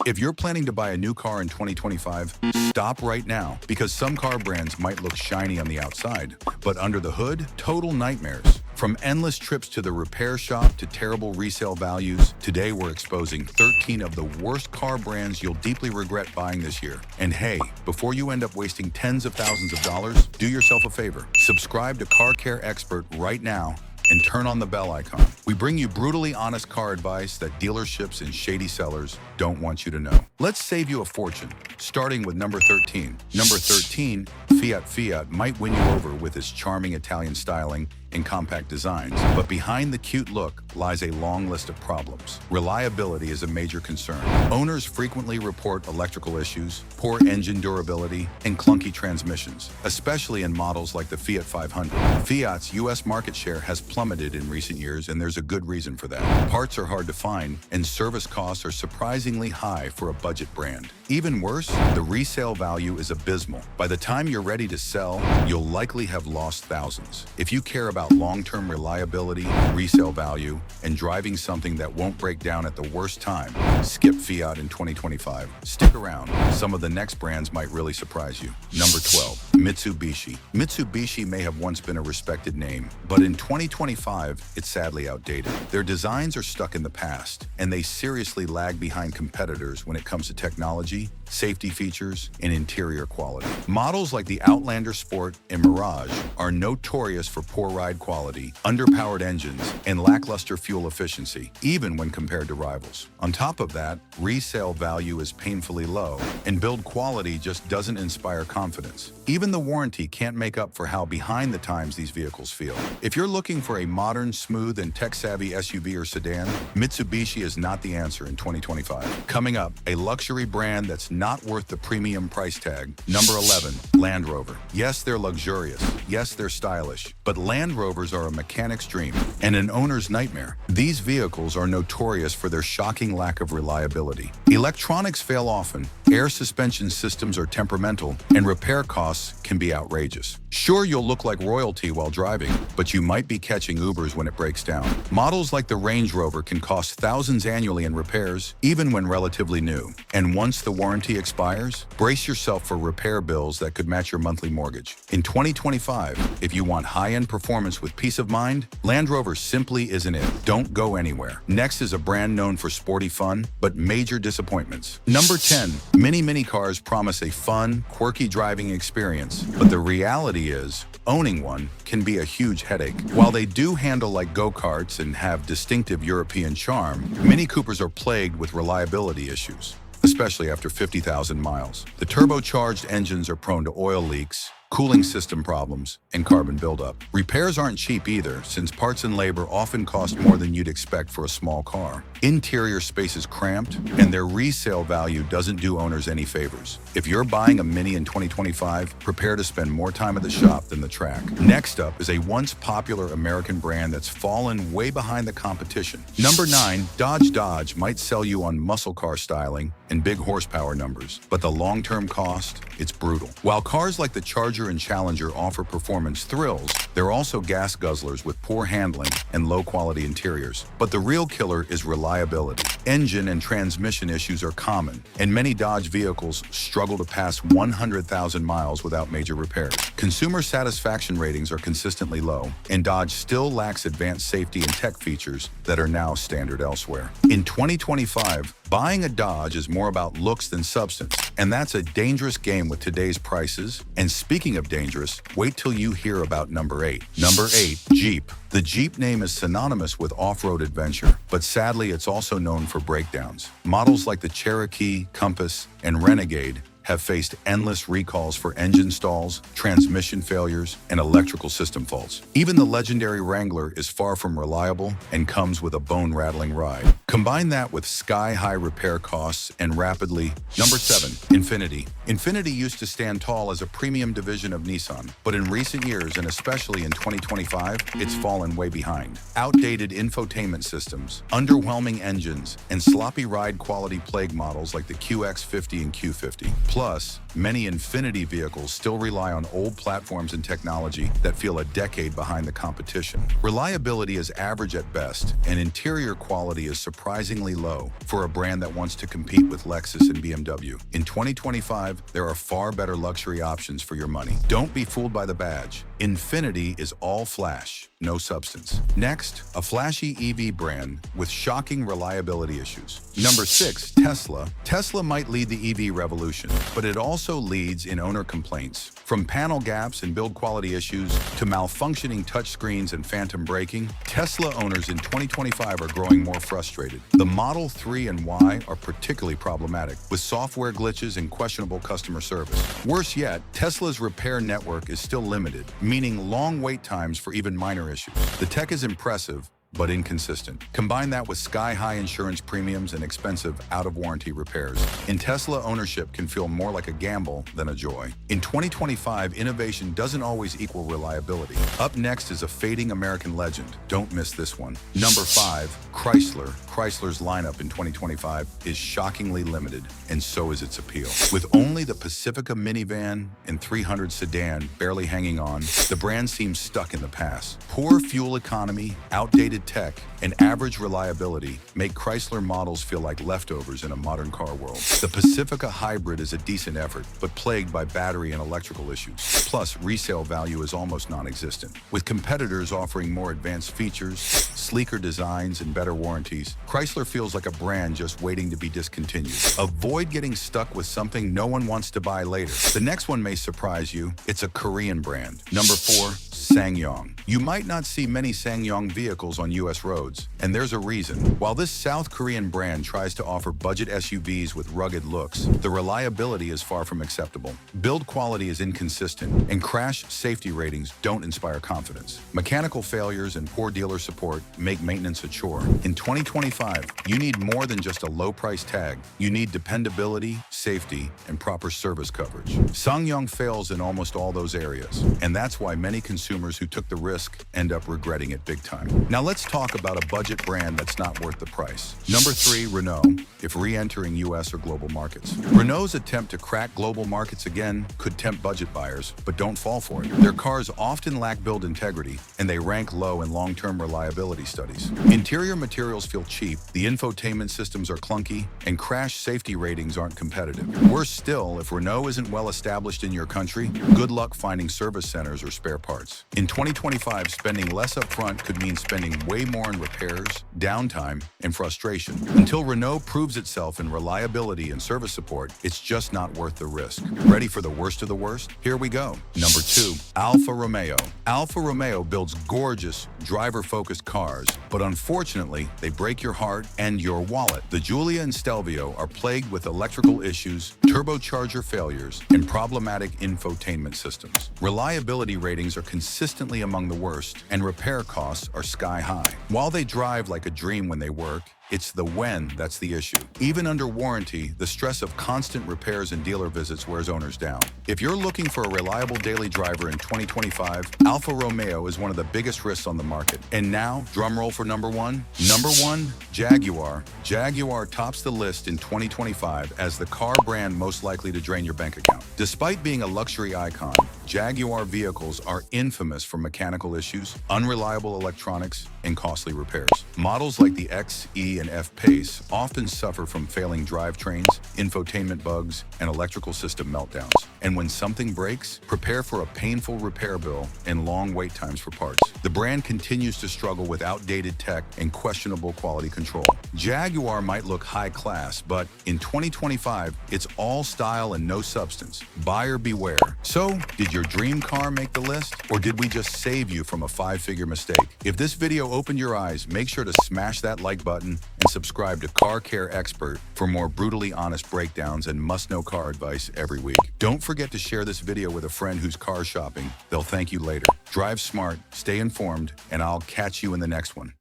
If you're planning to buy a new car in 2025, stop right now because some car brands might look shiny on the outside, but under the hood, total nightmares. From endless trips to the repair shop to terrible resale values, today we're exposing 13 of the worst car brands you'll deeply regret buying this year. And hey, before you end up wasting tens of thousands of dollars, do yourself a favor. Subscribe to Car Care Expert right now and turn on the bell icon. We bring you brutally honest car advice that dealerships and shady sellers don't want you to know. Let's save you a fortune, starting with number 13. Number 13, Fiat might win you over with its charming Italian styling and compact designs, but behind the cute look lies a long list of problems. Reliability is a major concern. Owners frequently report electrical issues, poor engine durability, and clunky transmissions, especially in models like the Fiat 500. Fiat's US market share has plummeted in recent years, and there's a good reason for that. Parts are hard to find, and service costs are surprisingly high for a budget brand. Even worse, the resale value is abysmal. By the time you're ready to sell, you'll likely have lost thousands. If you care about long-term reliability, resale value, and driving something that won't break down at the worst time, skip Fiat in 2025. Stick around. Some of the next brands might really surprise you. Number 12, Mitsubishi. Mitsubishi may have once been a respected name, but in 2025, it's sadly outdated. Their designs are stuck in the past, and they seriously lag behind competitors when it comes to technology, safety features, and interior quality. Models like the Outlander Sport and Mirage are notorious for poor ride quality, underpowered engines, and lackluster fuel efficiency, even when compared to rivals. On top of that, resale value is painfully low, and build quality just doesn't inspire confidence. Even the warranty can't make up for how behind the times these vehicles feel. If you're looking for a modern, smooth, and tech-savvy SUV or sedan, Mitsubishi is not the answer in 2025. Coming up, a luxury brand that's not worth the premium price tag. Number 11, Land Rover. Yes, they're luxurious. Yes, they're stylish. But Land Rovers are a mechanic's dream and an owner's nightmare. These vehicles are notorious for their shocking lack of reliability. Electronics fail often, air suspension systems are temperamental, and repair costs can be outrageous. Sure, you'll look like royalty while driving, but you might be catching Ubers when it breaks down. Models like the Range Rover can cost thousands annually in repairs, even when relatively new. And once the warranty expires, brace yourself for repair bills that could match your monthly mortgage. In 2025, if you want high-end performance with peace of mind, Land Rover simply isn't it. Don't go anywhere. Next is a brand known for sporty fun, but major disappointments. Number 10, many cars promise a fun, quirky driving experience, but the reality is, owning one can be a huge headache. While they do handle like go-karts and have distinctive European charm, Mini Coopers are plagued with reliability issues, especially after 50,000 miles. The turbocharged engines are prone to oil leaks, cooling system problems, and carbon buildup. Repairs aren't cheap either, since parts and labor often cost more than you'd expect for a small car. Interior space is cramped, and their resale value doesn't do owners any favors. If you're buying a Mini in 2025, prepare to spend more time at the shop than the track. Next up is a once popular American brand that's fallen way behind the competition. Number 9, Dodge might sell you on muscle car styling and big horsepower numbers, but the long-term cost, it's brutal. While cars like the Charger and Challenger offer performance thrills, they're also gas guzzlers with poor handling and low-quality interiors. But the real killer is reliability. Engine and transmission issues are common, and many Dodge vehicles struggle to pass 100,000 miles without major repairs. Consumer satisfaction ratings are consistently low, and Dodge still lacks advanced safety and tech features that are now standard elsewhere. In 2025, buying a Dodge is more about looks than substance, and that's a dangerous game with today's prices. And speaking of dangerous, wait till you hear about number 8. Number 8, Jeep. The Jeep name is synonymous with off-road adventure, but sadly it's also known for breakdowns. Models like the Cherokee, Compass, and Renegade have faced endless recalls for engine stalls, transmission failures, and electrical system faults. Even the legendary Wrangler is far from reliable and comes with a bone-rattling ride. Combine that with sky-high repair costs and rapidly... Number 7, Infiniti. Infiniti used to stand tall as a premium division of Nissan, but in recent years, and especially in 2025, it's fallen way behind. Outdated infotainment systems, underwhelming engines, and sloppy ride quality plague models like the QX50 and Q50. Plus, many Infiniti vehicles still rely on old platforms and technology that feel a decade behind the competition. Reliability is average at best, and interior quality is surprising surprisingly low for a brand that wants to compete with Lexus and BMW. In 2025, there are far better luxury options for your money. Don't be fooled by the badge. Infiniti is all flash, no substance. Next, a flashy EV brand with shocking reliability issues. Number 6, Tesla. Tesla might lead the EV revolution, but it also leads in owner complaints. From panel gaps and build quality issues to malfunctioning touchscreens and phantom braking, Tesla owners in 2025 are growing more frustrated. The Model 3 and Y are particularly problematic, with software glitches and questionable customer service. Worse yet, Tesla's repair network is still limited, meaning long wait times for even minor issues. The tech is impressive, but inconsistent. Combine that with sky-high insurance premiums and expensive out-of-warranty repairs. In Tesla, ownership can feel more like a gamble than a joy. In 2025, innovation doesn't always equal reliability. Up next is a fading American legend. Don't miss this one. Number 5, Chrysler. Chrysler's lineup in 2025 is shockingly limited, and so is its appeal. With only the Pacifica minivan and 300 sedan barely hanging on, the brand seems stuck in the past. Poor fuel economy, outdated tech, and average reliability make Chrysler models feel like leftovers in a modern car world. The Pacifica Hybrid is a decent effort, but plagued by battery and electrical issues. Plus, resale value is almost non-existent. With competitors offering more advanced features, sleeker designs, and better warranties, Chrysler feels like a brand just waiting to be discontinued. Avoid getting stuck with something no one wants to buy later. The next one may surprise you. It's a Korean brand. Number 4, SsangYong. You might not see many SsangYong vehicles on US roads, and there's a reason. While this South Korean brand tries to offer budget SUVs with rugged looks, the reliability is far from acceptable. Build quality is inconsistent, and crash safety ratings don't inspire confidence. Mechanical failures and poor dealer support make maintenance a chore. In 2025, you need more than just a low price tag. You need dependability, safety, and proper service coverage. SsangYong fails in almost all those areas, and that's why many consumers who took the risk end up regretting it big time. Now let's talk about a budget brand that's not worth the price. Number 3, Renault, if re-entering US or global markets. Renault's attempt to crack global markets again could tempt budget buyers, but don't fall for it. Their cars often lack build integrity, and they rank low in long-term reliability studies. Interior materials feel cheap, the infotainment systems are clunky, and crash safety ratings aren't competitive. Worse still, if Renault isn't well established in your country, good luck finding service centers or spare parts. In 2025, spending less upfront could mean spending way more in repairs, downtime, and frustration. Until Renault proves itself in reliability and service support, it's just not worth the risk. Ready for the worst of the worst? Here we go. Number 2, Alfa Romeo. Alfa Romeo builds gorgeous, driver-focused cars, but unfortunately, they break your heart and your wallet. The Giulia and Stelvio are plagued with electrical issues, turbocharger failures, and problematic infotainment systems. Reliability ratings are consistently among the worst, and repair costs are sky high. While they drive like a dream when they work, it's the when that's the issue. Even under warranty, the stress of constant repairs and dealer visits wears owners down. If you're looking for a reliable daily driver in 2025, Alfa Romeo is one of the biggest risks on the market. And now, drumroll for number 1. Number 1, Jaguar. Jaguar tops the list in 2025 as the car brand most likely to drain your bank account. Despite being a luxury icon, Jaguar vehicles are infamous for mechanical issues, unreliable electronics, and costly repairs. Models like the X, E, and F-Pace often suffer from failing drivetrains, infotainment bugs, and electrical system meltdowns. And when something breaks, prepare for a painful repair bill and long wait times for parts. The brand continues to struggle with outdated tech and questionable quality control. Jaguar might look high class, but in 2025, it's all style and no substance. Buyer beware. So, did your dream car make the list? Or did we just save you from a 5-figure mistake? If this video opened your eyes, make sure to smash that like button and subscribe to Car Care Xpert for more brutally honest breakdowns and must-know car advice every week. Don't forget to share this video with a friend who's car shopping. They'll thank you later. Drive smart, stay informed, and I'll catch you in the next one.